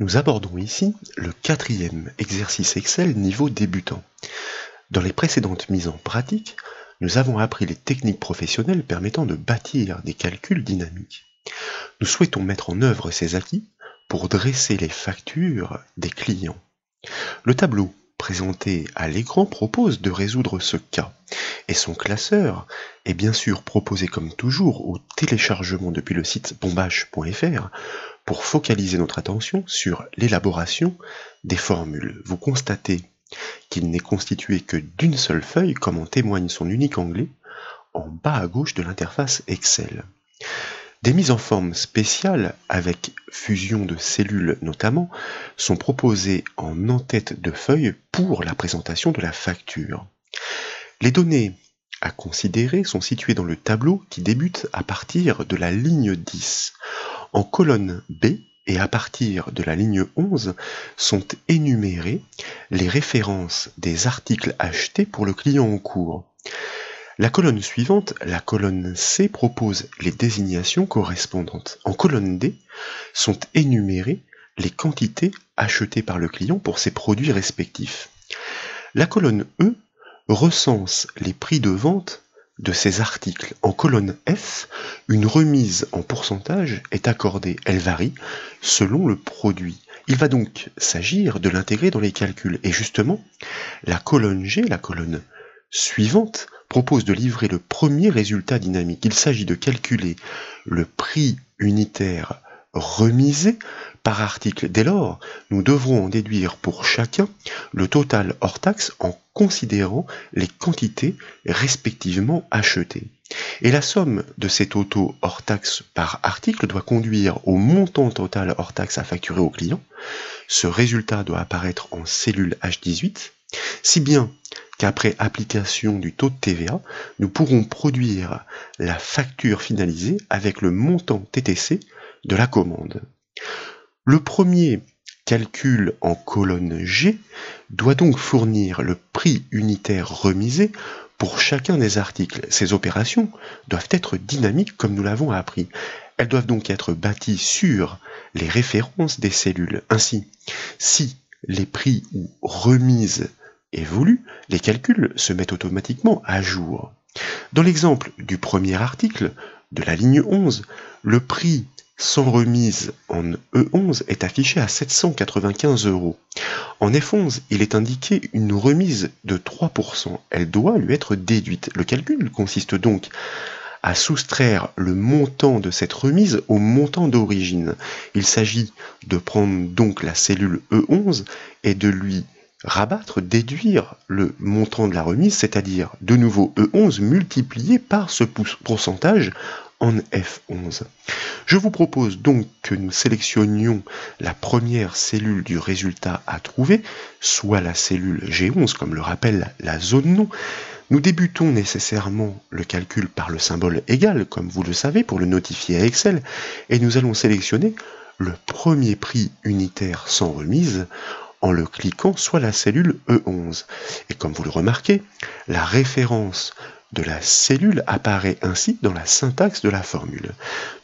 Nous abordons ici le quatrième exercice Excel niveau débutant. Dans les précédentes mises en pratique, nous avons appris les techniques professionnelles permettant de bâtir des calculs dynamiques. Nous souhaitons mettre en œuvre ces acquis pour dresser les factures des clients. Le tableau présenté à l'écran propose de résoudre ce cas, et son classeur est bien sûr proposé comme toujours au téléchargement depuis le site bombache.fr pour focaliser notre attention sur l'élaboration des formules. Vous constatez qu'il n'est constitué que d'une seule feuille, comme en témoigne son unique onglet, en bas à gauche de l'interface Excel. Des mises en forme spéciales, avec fusion de cellules notamment, sont proposées en en-tête de feuille pour la présentation de la facture. Les données à considérer sont situées dans le tableau qui débute à partir de la ligne 10. En colonne B et à partir de la ligne 11 sont énumérées les références des articles achetés pour le client en cours. La colonne suivante, la colonne C, propose les désignations correspondantes. En colonne D sont énumérées les quantités achetées par le client pour ses produits respectifs. La colonne E recense les prix de vente de ces articles. En colonne F, une remise en pourcentage est accordée. Elle varie selon le produit. Il va donc s'agir de l'intégrer dans les calculs. Et justement, la colonne G, la colonne suivante, propose de livrer le premier résultat dynamique. Il s'agit de calculer le prix unitaire remisé par article. Dès lors, nous devrons en déduire pour chacun le total hors taxe en considérant les quantités respectivement achetées. Et la somme de ces totaux hors taxe par article doit conduire au montant total hors taxe à facturer au client. Ce résultat doit apparaître en cellule H18, si bien qu'après application du taux de TVA, nous pourrons produire la facture finalisée avec le montant TTC de la commande. Le premier calcul en colonne G doit donc fournir le prix unitaire remisé pour chacun des articles. Ces opérations doivent être dynamiques comme nous l'avons appris. Elles doivent donc être bâties sur les références des cellules. Ainsi, si les prix ou remises évoluent, les calculs se mettent automatiquement à jour. Dans l'exemple du premier article, de la ligne 11, le prix sans remise en E11 est affiché à 795 €. En F11, il est indiqué une remise de 3%. Elle doit lui être déduite. Le calcul consiste donc à soustraire le montant de cette remise au montant d'origine. Il s'agit de prendre donc la cellule E11 et de lui déduire le montant de la remise, c'est-à-dire de nouveau E11 multiplié par ce pourcentage en F11. Je vous propose donc que nous sélectionnions la première cellule du résultat à trouver, soit la cellule G11, comme le rappelle la zone nom. Nous débutons nécessairement le calcul par le symbole égal, comme vous le savez, pour le notifier à Excel, et nous allons sélectionner le premier prix unitaire sans remise en le cliquant, soit la cellule E11. Et comme vous le remarquez, la référence de la cellule apparaît ainsi dans la syntaxe de la formule.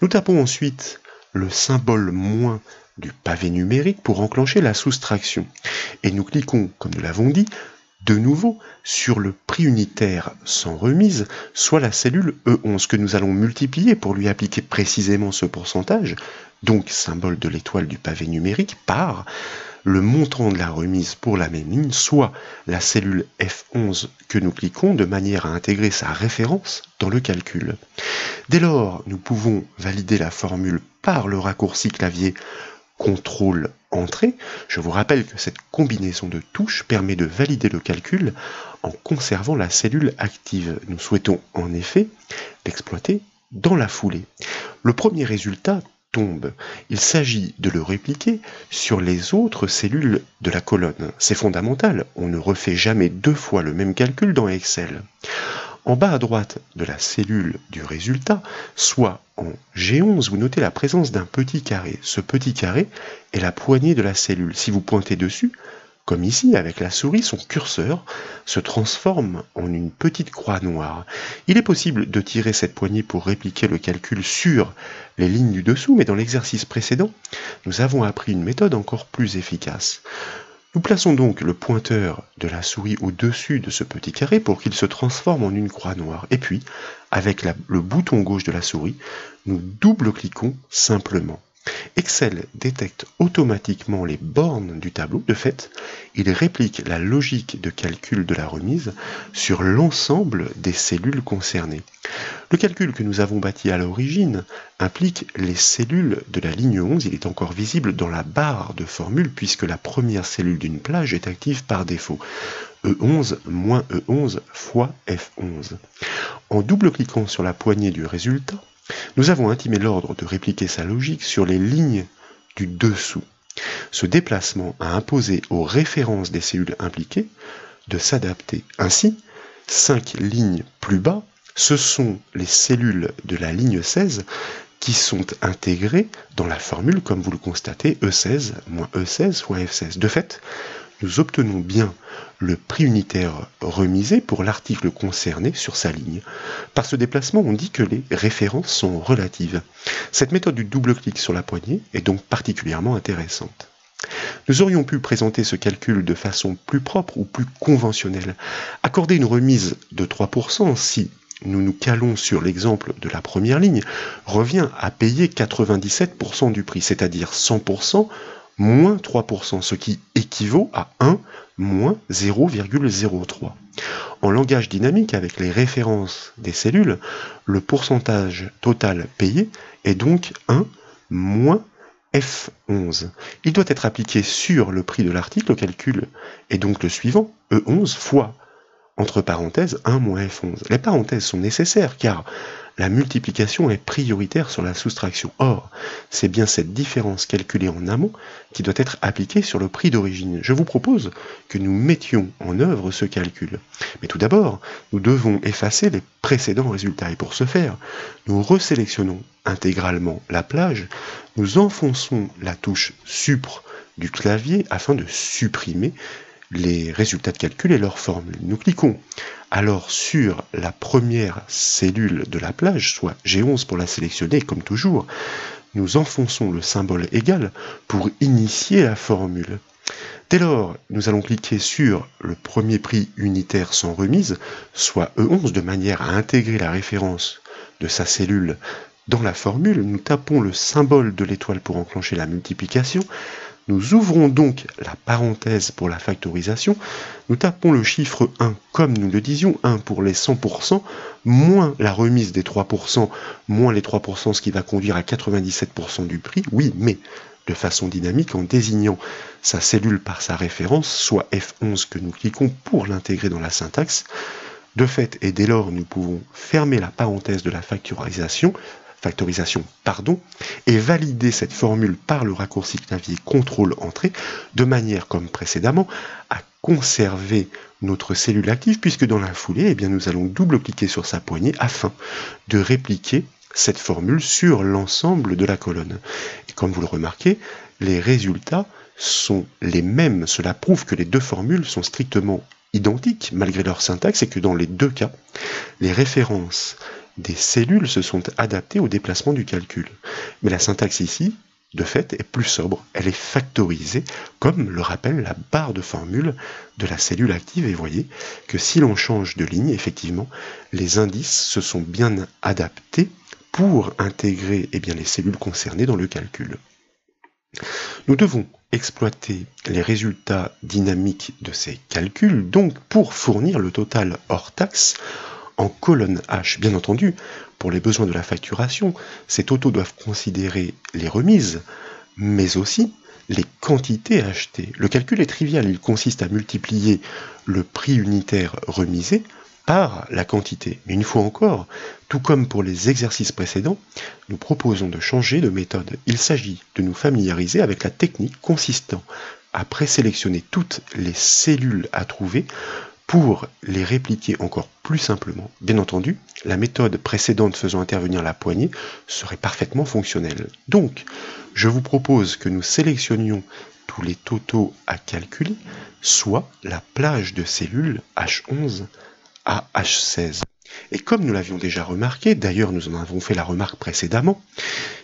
Nous tapons ensuite le symbole moins du pavé numérique pour enclencher la soustraction. Et nous cliquons, comme nous l'avons dit, de nouveau sur le prix unitaire sans remise, soit la cellule E11 que nous allons multiplier pour lui appliquer précisément ce pourcentage, donc symbole de l'étoile du pavé numérique, par le montant de la remise pour la même ligne, soit la cellule F11 que nous cliquons de manière à intégrer sa référence dans le calcul. Dès lors, nous pouvons valider la formule par le raccourci clavier CTRL Entrée. Je vous rappelle que cette combinaison de touches permet de valider le calcul en conservant la cellule active. Nous souhaitons en effet l'exploiter dans la foulée. Le premier résultat tombe. Il s'agit de le répliquer sur les autres cellules de la colonne. C'est fondamental, on ne refait jamais deux fois le même calcul dans Excel. En bas à droite de la cellule du résultat, soit en G11, vous notez la présence d'un petit carré. Ce petit carré est la poignée de la cellule. Si vous pointez dessus, Comme ici, avec la souris, son curseur se transforme en une petite croix noire. Il est possible de tirer cette poignée pour répliquer le calcul sur les lignes du dessous, mais dans l'exercice précédent, nous avons appris une méthode encore plus efficace. Nous plaçons donc le pointeur de la souris au-dessus de ce petit carré pour qu'il se transforme en une croix noire. Et puis, avec le bouton gauche de la souris, nous double-cliquons simplement. Excel détecte automatiquement les bornes du tableau. De fait, il réplique la logique de calcul de la remise sur l'ensemble des cellules concernées. Le calcul que nous avons bâti à l'origine implique les cellules de la ligne 11. Il est encore visible dans la barre de formule puisque la première cellule d'une plage est active par défaut. E11 moins E11 fois F11. En double-cliquant sur la poignée du résultat, nous avons intimé l'ordre de répliquer sa logique sur les lignes du dessous. Ce déplacement a imposé aux références des cellules impliquées de s'adapter. Ainsi, 5 lignes plus bas, ce sont les cellules de la ligne 16 qui sont intégrées dans la formule, comme vous le constatez, E16 moins E16 fois F16. De fait, nous obtenons bien le prix unitaire remisé pour l'article concerné sur sa ligne. Par ce déplacement, on dit que les références sont relatives. Cette méthode du double-clic sur la poignée est donc particulièrement intéressante. Nous aurions pu présenter ce calcul de façon plus propre ou plus conventionnelle. Accorder une remise de 3% si nous nous calons sur l'exemple de la première ligne revient à payer 97% du prix, c'est-à-dire 100% moins 3%, ce qui équivaut à 1 moins 0,03. En langage dynamique, avec les références des cellules, le pourcentage total payé est donc 1 moins F11. Il doit être appliqué sur le prix de l'article. Le calcul est donc le suivant, E11 fois, entre parenthèses, 1 moins F11. Les parenthèses sont nécessaires car la multiplication est prioritaire sur la soustraction. Or, c'est bien cette différence calculée en amont qui doit être appliquée sur le prix d'origine. Je vous propose que nous mettions en œuvre ce calcul. Mais tout d'abord, nous devons effacer les précédents résultats. Et pour ce faire, nous resélectionnons intégralement la plage, nous enfonçons la touche Supr du clavier afin de supprimer les résultats de calcul et leurs formules. Nous cliquons alors sur la première cellule de la plage, soit G11 pour la sélectionner, comme toujours. Nous enfonçons le symbole égal pour initier la formule. Dès lors, nous allons cliquer sur le premier prix unitaire sans remise, soit E11, de manière à intégrer la référence de sa cellule dans la formule. Nous tapons le symbole de l'étoile pour enclencher la multiplication. Nous ouvrons donc la parenthèse pour la factorisation, nous tapons le chiffre 1 comme nous le disions, 1 pour les 100%, moins la remise des 3%, moins les 3%, ce qui va conduire à 97% du prix, oui, mais de façon dynamique en désignant sa cellule par sa référence, soit F11 que nous cliquons pour l'intégrer dans la syntaxe. De fait, et dès lors, nous pouvons fermer la parenthèse de la factorisation, et valider cette formule par le raccourci clavier CTRL-Entrée, de manière, comme précédemment, à conserver notre cellule active, puisque dans la foulée, nous allons double-cliquer sur sa poignée afin de répliquer cette formule sur l'ensemble de la colonne. Et comme vous le remarquez, les résultats sont les mêmes. Cela prouve que les deux formules sont strictement identiques, malgré leur syntaxe, et que dans les deux cas, les références des cellules se sont adaptées au déplacement du calcul. Mais la syntaxe ici, de fait, est plus sobre. Elle est factorisée, comme le rappelle la barre de formule de la cellule active. Et voyez que si l'on change de ligne, effectivement, les indices se sont bien adaptés pour intégrer les cellules concernées dans le calcul. Nous devons exploiter les résultats dynamiques de ces calculs, donc pour fournir le total hors taxe en colonne H. Bien entendu, pour les besoins de la facturation, ces totaux doivent considérer les remises, mais aussi les quantités achetées. Le calcul est trivial, il consiste à multiplier le prix unitaire remisé par la quantité. Mais une fois encore, tout comme pour les exercices précédents, nous proposons de changer de méthode. Il s'agit de nous familiariser avec la technique consistant à présélectionner toutes les cellules à trouver pour les répliquer encore plus simplement. Bien entendu, la méthode précédente faisant intervenir la poignée serait parfaitement fonctionnelle. Donc, je vous propose que nous sélectionnions tous les totaux à calculer, soit la plage de cellules H11 à H16. Et comme nous l'avions déjà remarqué, d'ailleurs nous en avons fait la remarque précédemment,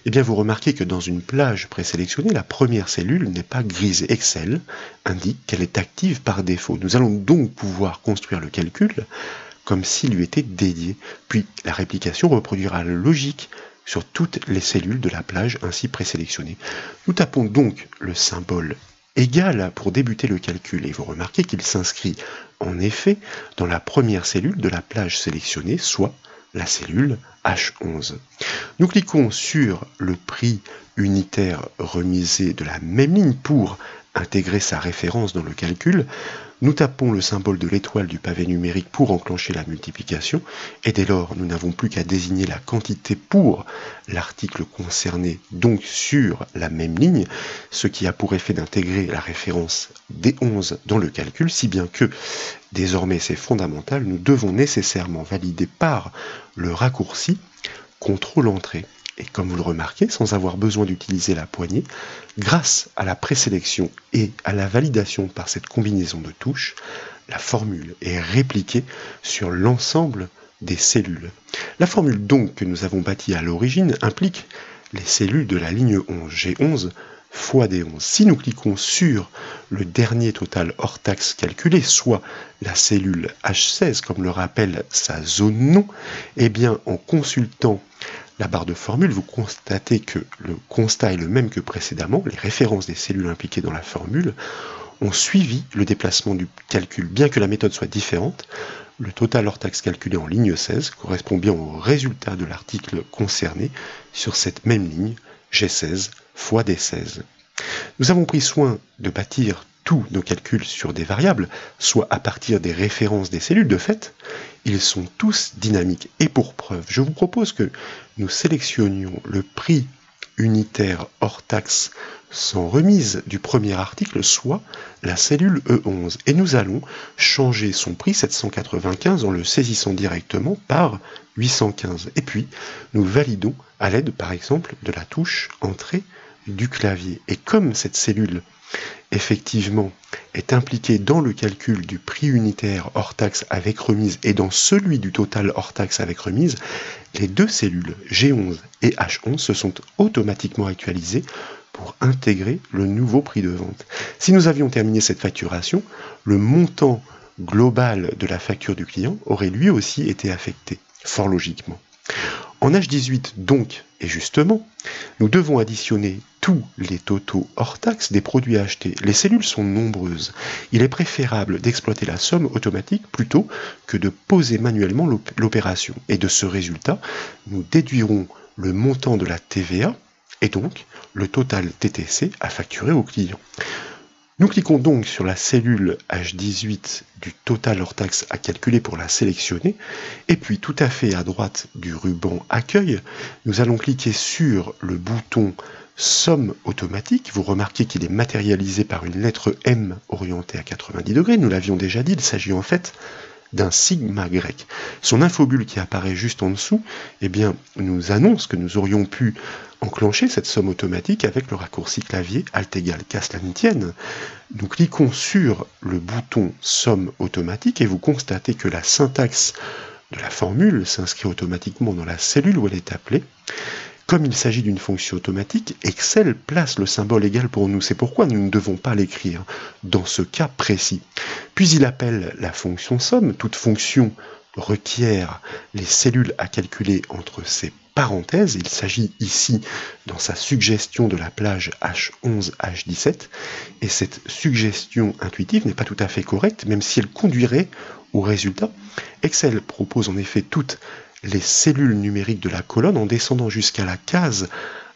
eh bien vous remarquez que dans une plage présélectionnée, la première cellule n'est pas grisée. Excel indique qu'elle est active par défaut. Nous allons donc pouvoir construire le calcul comme s'il lui était dédié. Puis la réplication reproduira la logique sur toutes les cellules de la plage ainsi présélectionnée. Nous tapons donc le symbole égal pour débuter le calcul et vous remarquez qu'il s'inscrit en effet dans la première cellule de la plage sélectionnée, soit la cellule H11. Nous cliquons sur le prix unitaire remisé de la même ligne pour intégrer sa référence dans le calcul. Nous tapons le symbole de l'étoile du pavé numérique pour enclencher la multiplication, et dès lors, nous n'avons plus qu'à désigner la quantité pour l'article concerné, donc sur la même ligne, ce qui a pour effet d'intégrer la référence D11 dans le calcul, si bien que, désormais c'est fondamental, nous devons nécessairement valider par le raccourci CTRL-Entrée. Et comme vous le remarquez, sans avoir besoin d'utiliser la poignée, grâce à la présélection et à la validation par cette combinaison de touches, la formule est répliquée sur l'ensemble des cellules. La formule donc que nous avons bâtie à l'origine implique les cellules de la ligne 11, G11 fois D11. Si nous cliquons sur le dernier total hors taxe calculé, soit la cellule H16, comme le rappelle sa zone nom, eh bien en consultant la barre de formule, vous constatez que le constat est le même que précédemment. Les références des cellules impliquées dans la formule ont suivi le déplacement du calcul, bien que la méthode soit différente. Le total hors taxe calculé en ligne 16 correspond bien au résultat de l'article concerné sur cette même ligne, G16 fois D16. Nous avons pris soin de bâtir tous nos calculs sur des variables, soit à partir des références des cellules. De fait, ils sont tous dynamiques. Et pour preuve, je vous propose que nous sélectionnions le prix unitaire hors taxe sans remise du premier article, soit la cellule E11. Et nous allons changer son prix 795 en le saisissant directement par 815. Et puis, nous validons à l'aide, par exemple, de la touche Entrée du clavier. Et comme cette cellule effectivement est impliquée dans le calcul du prix unitaire hors taxe avec remise et dans celui du total hors taxe avec remise, les deux cellules G11 et H11 se sont automatiquement actualisées pour intégrer le nouveau prix de vente. Si nous avions terminé cette facturation, le montant global de la facture du client aurait lui aussi été affecté, fort logiquement. En H18 donc, et justement, nous devons additionner tous les totaux hors taxe des produits à acheter. Les cellules sont nombreuses. Il est préférable d'exploiter la somme automatique plutôt que de poser manuellement l'opération. Et de ce résultat, nous déduirons le montant de la TVA et donc le total TTC à facturer au client. Nous cliquons donc sur la cellule H18 du total hors taxe à calculer pour la sélectionner, et puis tout à fait à droite du ruban Accueil, nous allons cliquer sur le bouton Somme automatique. Vous remarquez qu'il est matérialisé par une lettre M orientée à 90 degrés, nous l'avions déjà dit, il s'agit en fait d'un sigma grec. Son infobulle qui apparaît juste en dessous, eh bien, nous annonce que nous aurions pu enclencher cette somme automatique avec le raccourci clavier Alt égale qu'à cela ne tienne. Nous cliquons sur le bouton Somme automatique et vous constatez que la syntaxe de la formule s'inscrit automatiquement dans la cellule où elle est appelée. Comme il s'agit d'une fonction automatique, Excel place le symbole égal pour nous. C'est pourquoi nous ne devons pas l'écrire dans ce cas précis. Puis il appelle la fonction somme. Toute fonction requiert les cellules à calculer entre ces parenthèses. Il s'agit ici, dans sa suggestion de la plage H11, H17. Et cette suggestion intuitive n'est pas tout à fait correcte, même si elle conduirait au résultat. Excel propose en effet toutes les cellules numériques de la colonne en descendant jusqu'à la case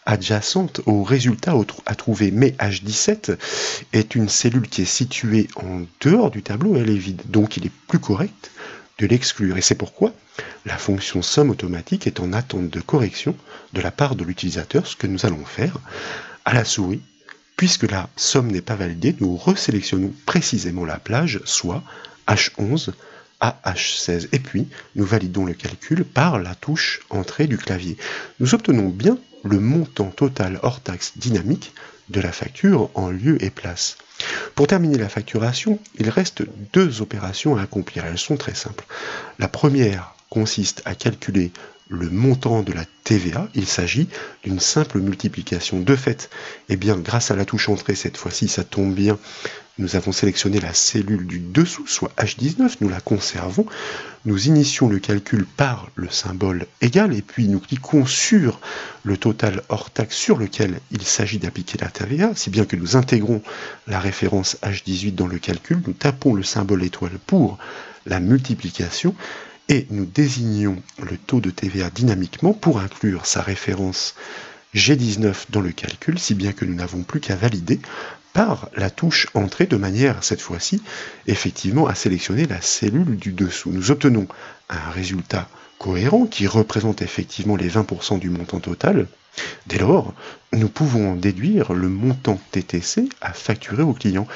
adjacente au résultat à trouver. Mais H17 est une cellule qui est située en dehors du tableau et elle est vide. Donc il est plus correct de l'exclure. Et c'est pourquoi la fonction somme automatique est en attente de correction de la part de l'utilisateur, ce que nous allons faire à la souris. Puisque la somme n'est pas validée, nous resélectionnons précisément la plage, soit H11 à H16. Et puis, nous validons le calcul par la touche Entrée du clavier. Nous obtenons bien le montant total hors taxe dynamique de la facture en lieu et place. Pour terminer la facturation, il reste deux opérations à accomplir. Elles sont très simples. La première consiste à calculer le montant de la TVA. Il s'agit d'une simple multiplication. De fait, grâce à la touche entrée, cette fois-ci, ça tombe bien, nous avons sélectionné la cellule du dessous, soit H19, nous la conservons. Nous initions le calcul par le symbole égal et puis nous cliquons sur le total hors taxe sur lequel il s'agit d'appliquer la TVA, si bien que nous intégrons la référence H18 dans le calcul, nous tapons le symbole étoile pour la multiplication et nous désignons le taux de TVA dynamiquement pour inclure sa référence G19 dans le calcul, si bien que nous n'avons plus qu'à valider par la touche entrée de manière, cette fois-ci, effectivement à sélectionner la cellule du dessous. Nous obtenons un résultat cohérent qui représente effectivement les 20% du montant total. Dès lors, nous pouvons en déduire le montant TTC à facturer au client.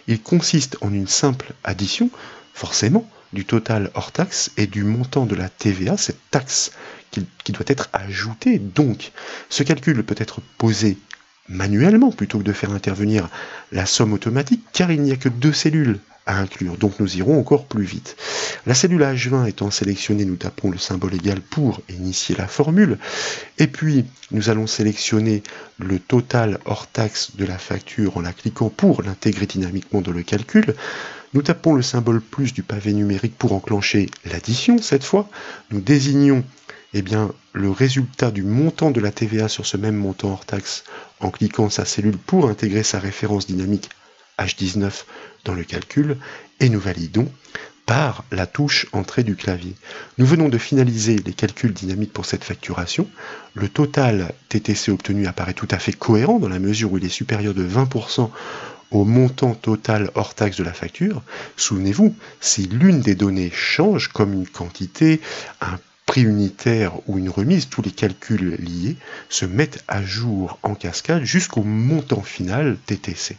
Il consiste en une simple addition, forcément, du total hors taxe et du montant de la TVA, cette taxe qui doit être ajoutée. Donc, ce calcul peut être posé manuellement plutôt que de faire intervenir la somme automatique, car il n'y a que deux cellules à inclure, donc nous irons encore plus vite. La cellule H20 étant sélectionnée, nous tapons le symbole égal pour initier la formule, et puis nous allons sélectionner le total hors taxe de la facture en la cliquant pour l'intégrer dynamiquement dans le calcul. Nous tapons le symbole plus du pavé numérique pour enclencher l'addition cette fois. Nous désignons le résultat du montant de la TVA sur ce même montant hors taxe en cliquant sa cellule pour intégrer sa référence dynamique H19 dans le calcul et nous validons par la touche entrée du clavier. Nous venons de finaliser les calculs dynamiques pour cette facturation. Le total TTC obtenu apparaît tout à fait cohérent dans la mesure où il est supérieur de 20% au montant total hors taxe de la facture. Souvenez-vous, si l'une des données change, comme une quantité, un prix unitaire ou une remise, tous les calculs liés se mettent à jour en cascade jusqu'au montant final TTC.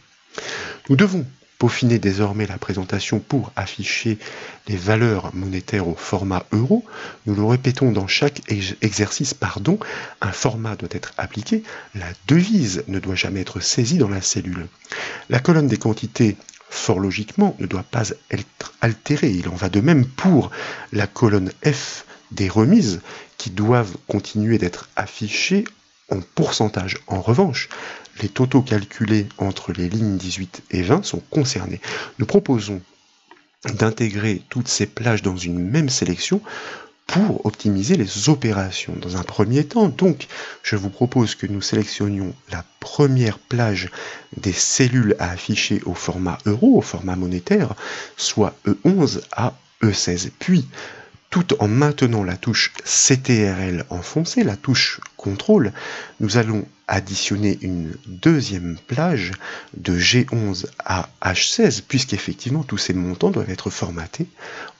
Nous devons peaufiner désormais la présentation pour afficher les valeurs monétaires au format euro. Nous le répétons dans chaque exercice, un format doit être appliqué, la devise ne doit jamais être saisie dans la cellule. La colonne des quantités, fort logiquement, ne doit pas être altérée. Il en va de même pour la colonne F des remises qui doivent continuer d'être affichées en pourcentage. En revanche, les totaux calculés entre les lignes 18 et 20 sont concernés. Nous proposons d'intégrer toutes ces plages dans une même sélection pour optimiser les opérations. Dans un premier temps, donc, je vous propose que nous sélectionnions la première plage des cellules à afficher au format euro, au format monétaire, soit E11 à E16. Puis, tout en maintenant la touche CTRL enfoncée, la touche contrôle, nous allons additionner une deuxième plage de G11 à H16, puisqu'effectivement tous ces montants doivent être formatés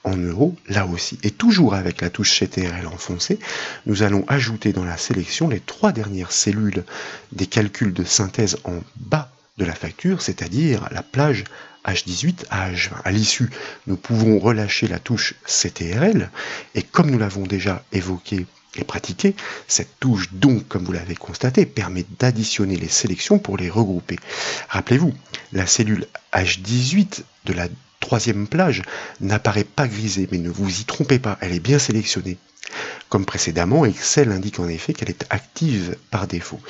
en euros là aussi. Et toujours avec la touche CTRL enfoncée, nous allons ajouter dans la sélection les trois dernières cellules des calculs de synthèse en bas de la facture, c'est-à-dire la plage H18 à H20. À l'issue, nous pouvons relâcher la touche CTRL, et comme nous l'avons déjà évoqué et pratiqué, cette touche donc, comme vous l'avez constaté, permet d'additionner les sélections pour les regrouper. Rappelez-vous, la cellule H18 de la troisième plage n'apparaît pas grisée, mais ne vous y trompez pas, elle est bien sélectionnée. Comme précédemment, Excel indique en effet qu'elle est active par défaut.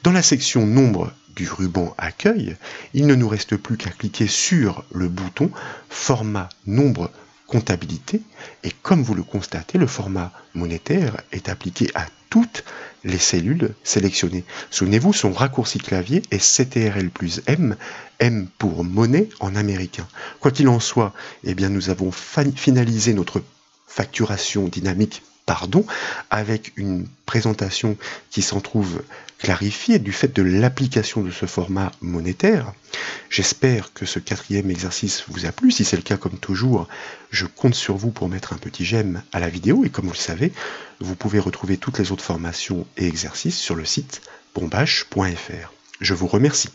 Dans la section nombre du ruban accueil, il ne nous reste plus qu'à cliquer sur le bouton format nombre comptabilité et comme vous le constatez, le format monétaire est appliqué à toutes les cellules sélectionnées. Souvenez-vous, son raccourci clavier est CTRL plus M, M pour monnaie en américain. Quoi qu'il en soit, nous avons finalisé notre facturation dynamique avec une présentation qui s'en trouve clarifiée du fait de l'application de ce format monétaire. J'espère que ce quatrième exercice vous a plu. Si c'est le cas, comme toujours, je compte sur vous pour mettre un petit j'aime à la vidéo. Et comme vous le savez, vous pouvez retrouver toutes les autres formations et exercices sur le site bombache.fr. Je vous remercie.